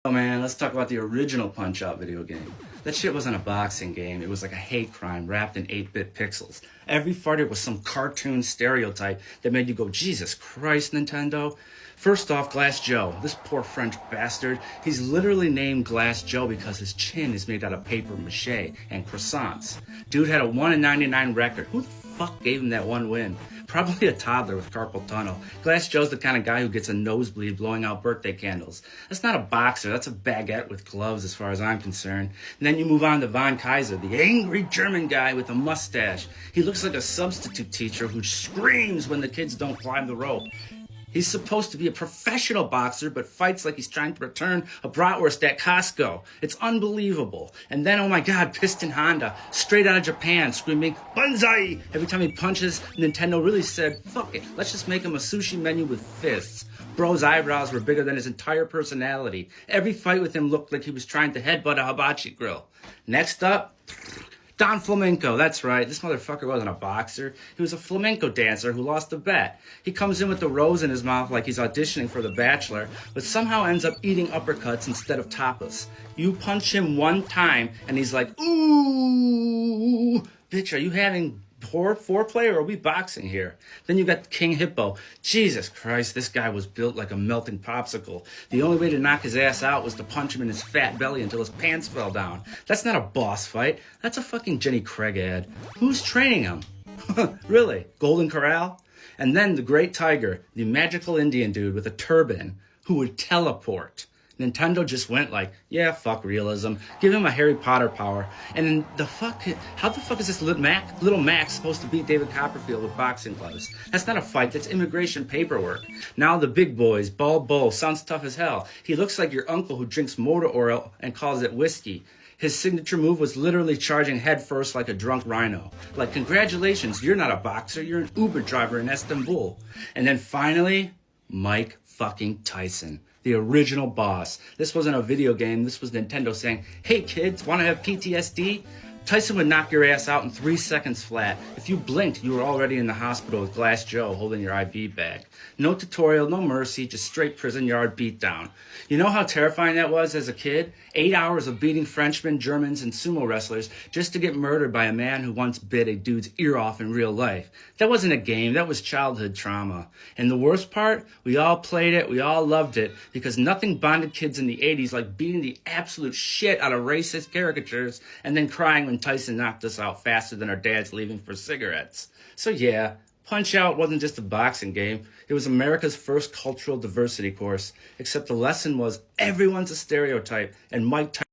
Oh man, let's talk about the original Punch-Out video game. That shit wasn't a boxing game, it was like a hate crime wrapped in 8-bit pixels. Every fighter was some cartoon stereotype that made you go, Jesus Christ, Nintendo. First off, Glass Joe. This poor French bastard, he's literally named Glass Joe because his chin is made out of paper mache and croissants. Dude had a 1 in 99 record. Who the fuck gave him that one win? Probably a toddler with carpal tunnel. Glass Joe's the kind of guy who gets a nosebleed blowing out birthday candles. That's not a boxer, that's a baguette with gloves as far as I'm concerned. And then you move on to Von Kaiser, the angry German guy with a mustache. He looks like a substitute teacher who screams when the kids don't climb the rope. He's supposed to be a professional boxer, but fights like he's trying to return a bratwurst at Costco. It's unbelievable. And then, oh my God, Piston Honda, straight out of Japan, screaming, Banzai! Every time he punches, Nintendo really said, fuck it, let's just make him a sushi menu with fists. Bro's eyebrows were bigger than his entire personality. Every fight with him looked like he was trying to headbutt a hibachi grill. Next up, Don Flamenco, that's right. This motherfucker wasn't a boxer. He was a flamenco dancer who lost a bet. He comes in with the rose in his mouth like he's auditioning for The Bachelor, but somehow ends up eating uppercuts instead of tapas. You punch him one time, and he's like, ooh, bitch, are you having foreplay or are we boxing here? Then you got King Hippo. Jesus Christ, this guy was built like a melting popsicle. The only way to knock his ass out was to punch him in his fat belly until his pants fell down. That's not a boss fight. That's a fucking Jenny Craig ad. Who's training him? Really? Golden Corral? And then the Great Tiger, the magical Indian dude with a turban who would teleport. Nintendo just went like, yeah, fuck realism. Give him a Harry Potter power. And then how the fuck is this little Mac supposed to beat David Copperfield with boxing gloves? That's not a fight, that's immigration paperwork. Now the big boys, Bald Bull, sounds tough as hell. He looks like your uncle who drinks motor oil and calls it whiskey. His signature move was literally charging headfirst like a drunk rhino. Like, congratulations, you're not a boxer, you're an Uber driver in Istanbul. And then finally, Mike fucking Tyson. The original boss. This wasn't a video game. This was Nintendo saying, hey kids, want to have PTSD? Tyson would knock your ass out in 3 seconds flat. If you blinked, you were already in the hospital with Glass Joe holding your IV bag. No tutorial, no mercy, just straight prison yard beatdown. You know how terrifying that was as a kid? 8 hours of beating Frenchmen, Germans, and sumo wrestlers just to get murdered by a man who once bit a dude's ear off in real life. That wasn't a game, that was childhood trauma. And the worst part? We all played it, we all loved it, because nothing bonded kids in the 80s like beating the absolute shit out of racist caricatures and then crying when Tyson knocked us out faster than our dads leaving for cigarettes. So yeah, Punch-Out wasn't just a boxing game. It was America's first cultural diversity course, except the lesson was everyone's a stereotype, and Mike Tyson